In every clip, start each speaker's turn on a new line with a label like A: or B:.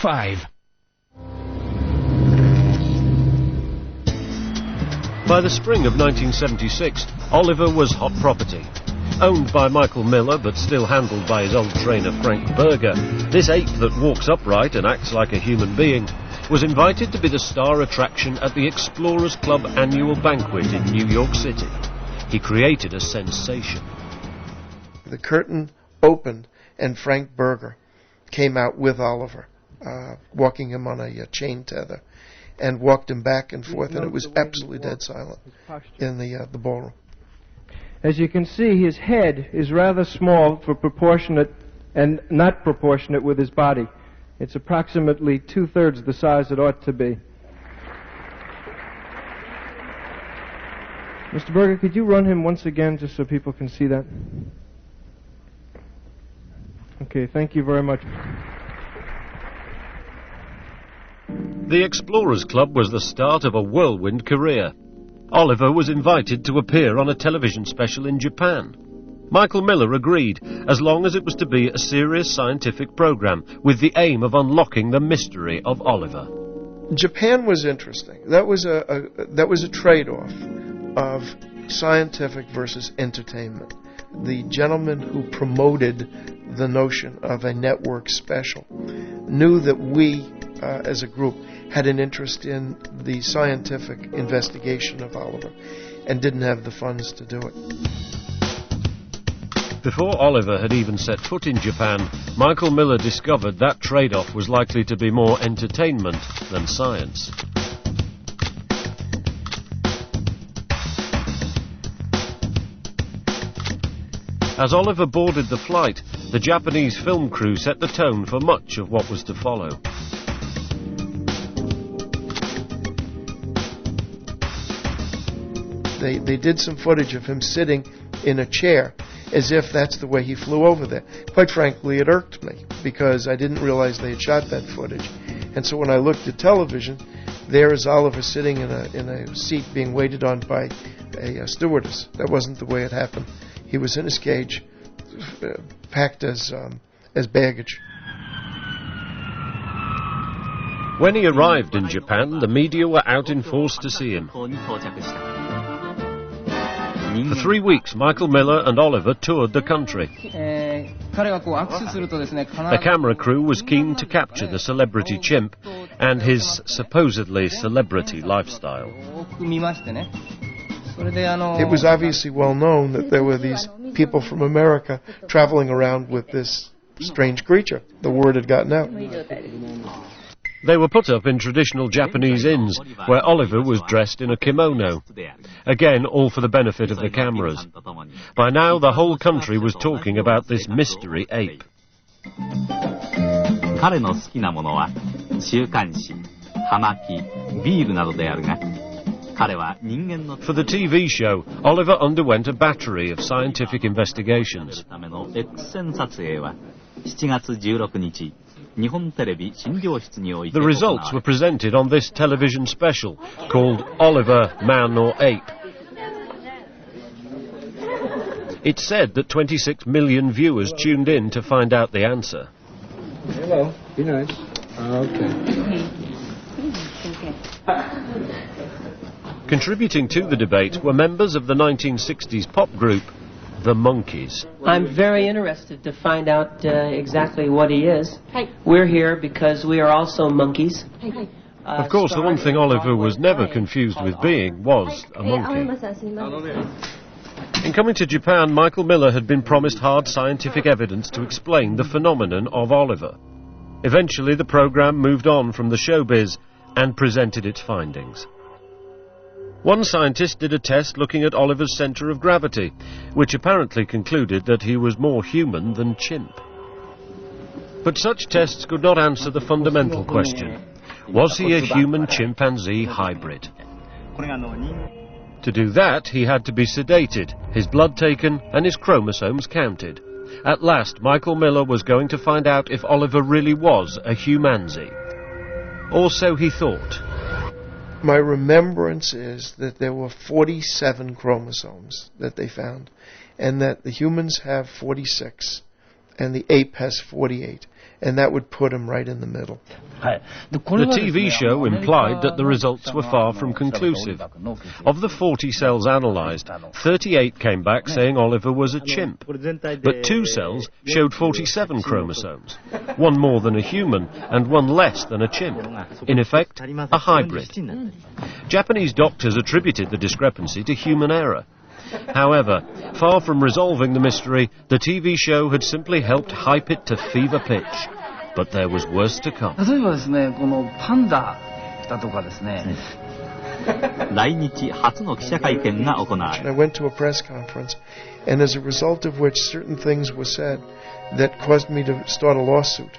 A: 5.
B: By the spring of 1976, Oliver was hot property. Owned by Michael Miller, but still handled by his old trainer Frank Berger, this ape that walks upright and acts like a human being was invited to be the star attraction at the Explorers Club annual banquet in New York City. He created a sensation.
C: The curtain opened and Frank Berger came out with Oliver, walking him on a chain tether, and walked him back and forth, and it was absolutely dead silent in the ballroom.
D: As you can see, his head is rather small for proportionate and not proportionate with his body. It's approximately 2/3 the size it ought to be. Mr. Berger, could you run him once again just so people can see that? Okay, thank you very much.
B: The Explorers Club was the start of a whirlwind career. Oliver was invited to appear on a television special in Japan. Michael Miller agreed, as long as it was to be a serious scientific program with the aim of unlocking the mystery of Oliver.
C: Japan was interesting. That was a trade-off of scientific versus entertainment. The gentleman who promoted the notion of a network special knew that we, as a group, had an interest in the scientific investigation of Oliver and didn't have the funds to do it.
B: Before Oliver had even set foot in Japan, Michael Miller discovered that trade-off was likely to be more entertainment than science. As Oliver boarded the flight, the Japanese film crew set the tone for much of what was to follow.
C: They did some footage of him sitting in a chair as if that's the way he flew over there. Quite frankly, it irked me because I didn't realize they had shot that footage. And so when I looked at television, there is Oliver sitting in a seat being waited on by a stewardess. That wasn't the way it happened. He was in his cage, packed as baggage.
B: When he arrived in Japan, the media were out in force to see him. For 3 weeks, Michael Miller and Oliver toured the country. The camera crew was keen to capture the celebrity Chimp and his supposedly celebrity lifestyle.
C: It was obviously well known that there were these people from America traveling around with this strange creature. The word had gotten out.
B: They were put up in traditional Japanese inns, where Oliver was dressed in a kimono. Again, all for the benefit of the cameras. By now, the whole country was talking about this mystery ape. For the TV show, Oliver underwent a battery of scientific investigations. The results were presented on this television special called Oliver, Man or Ape. It's said that 26 million viewers tuned in to find out the answer.
D: Hello, be nice. Okay.
B: Contributing to the debate were members of the 1960s pop group The Monkees.
E: I'm very interested to find out exactly what he is. We're here because we are also monkeys.
B: Of course, the one thing Oliver was never confused with being was a monkey. In coming to Japan, Michael Miller had been promised hard scientific evidence to explain the phenomenon of Oliver. Eventually, the program moved on from the showbiz and presented its findings. One scientist did a test looking at Oliver's centre of gravity, which apparently concluded that he was more human than Chimp. But such tests could not answer the fundamental question: was he a human-chimpanzee hybrid? To do that, he had to be sedated, his blood taken, and his chromosomes counted. At last, Michael Miller was going to find out if Oliver really was a humanzee. Or so he thought.
C: My remembrance is that there were 47 chromosomes that they found, and that the humans have 46, and the ape has 48. and that would put him right in the middle.
B: The TV show implied that the results were far from conclusive. Of the 40 cells analysed, 38 came back saying Oliver was a chimp. But 2 cells showed 47 chromosomes, 1 more than a human and 1 less than a chimp. In effect, a hybrid. Japanese doctors attributed the discrepancy to human error. However, far from resolving the mystery, the TV show had simply helped hype it to fever pitch. But there was worse to come.
C: I went to a press conference, and as a result of which certain things were said that caused me to start a lawsuit.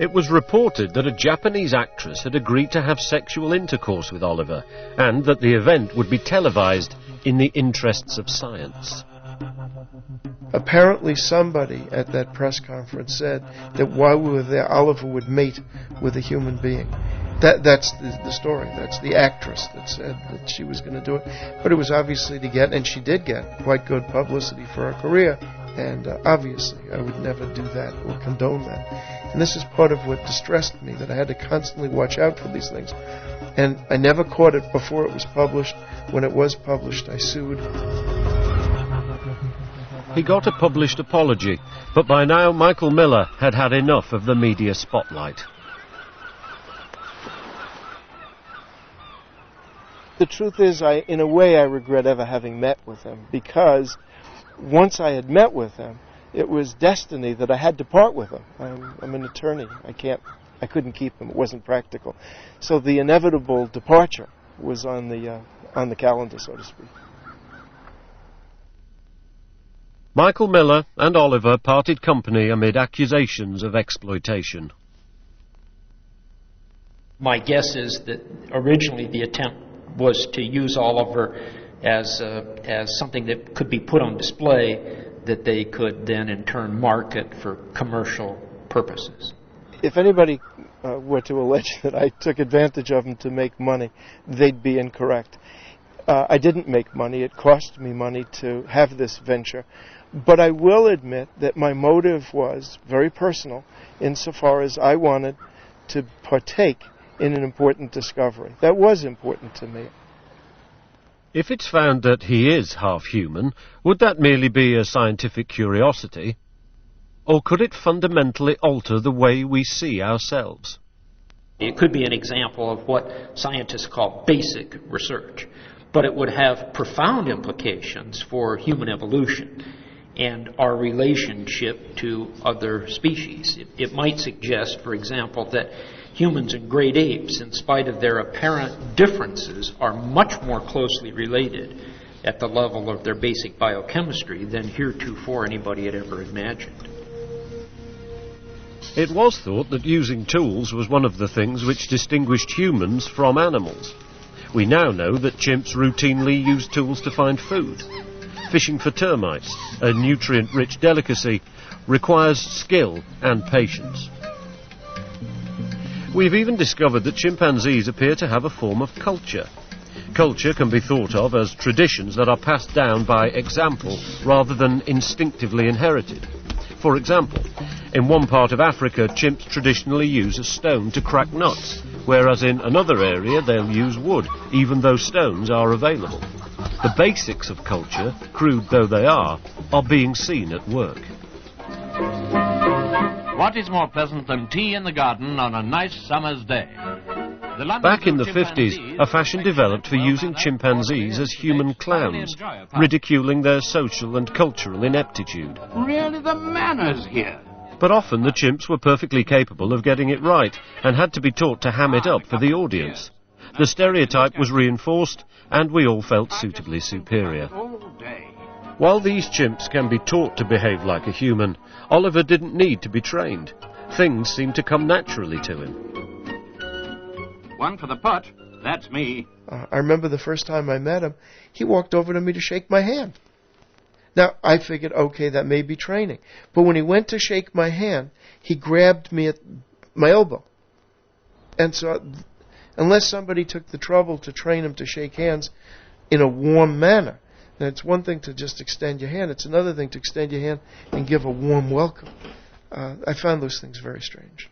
B: It was reported that a Japanese actress had agreed to have sexual intercourse with Oliver, and that the event would be televised in the interests of science.
C: Apparently somebody at that press conference said that while we were there, Oliver would mate with a human being. That's the story. That's the actress that said that she was going to do it. But it was obviously to get, and she did get, quite good publicity for her career. And obviously I would never do that or condone that. And this is part of what distressed me, that I had to constantly watch out for these things. And I never caught it before it was published. When it was published, I sued.
B: He got a published apology, but by now Michael Miller had had enough of the media spotlight.
C: The truth is, in a way, I regret ever having met with him, because once I had met with him, it was destiny that I had to part with him. I'm an attorney. I couldn't keep him. It wasn't practical. So the inevitable departure was on the calendar, so to speak.
B: Michael Miller and Oliver parted company amid accusations of exploitation.
A: My guess is that originally the attempt was to use Oliver as something that could be put on display that they could then in turn market for commercial purposes.
C: If anybody were to allege that I took advantage of him to make money, they'd be incorrect. I didn't make money. It cost me money to have this venture. But I will admit that my motive was very personal, insofar as I wanted to partake in an important discovery. That was important to me.
B: If it's found that he is half human, would that merely be a scientific curiosity? Or could it fundamentally alter the way we see ourselves?
A: It could be an example of what scientists call basic research, but it would have profound implications for human evolution and our relationship to other species. It might suggest, for example, that humans and great apes, in spite of their apparent differences, are much more closely related at the level of their basic biochemistry than heretofore anybody had ever imagined.
B: It was thought that using tools was one of the things which distinguished humans from animals. We now know that chimps routinely use tools to find food. Fishing for termites, a nutrient-rich delicacy, requires skill and patience. We've even discovered that chimpanzees appear to have a form of culture. Culture can be thought of as traditions that are passed down by example rather than instinctively inherited. For example, in one part of Africa, chimps traditionally use a stone to crack nuts, whereas in another area they'll use wood, even though stones are available. The basics of culture, crude though they are being seen at work.
F: What is more pleasant than tea in the garden on a nice summer's day?
B: Back in the 50s, a fashion developed for using chimpanzees as human clowns, ridiculing their social and cultural ineptitude.
F: Really, the manners here.
B: But often the chimps were perfectly capable of getting it right and had to be taught to ham it up for the audience. The stereotype was reinforced and we all felt suitably superior. While these chimps can be taught to behave like a human, Oliver didn't need to be trained. Things seemed to come naturally to him.
F: One for the putt, that's me.
C: I remember the first time I met him, he walked over to me to shake my hand. Now, I figured, okay, that may be training. But when he went to shake my hand, he grabbed me at my elbow. And so, unless somebody took the trouble to train him to shake hands in a warm manner, now it's one thing to just extend your hand, it's another thing to extend your hand and give a warm welcome. I found those things very strange.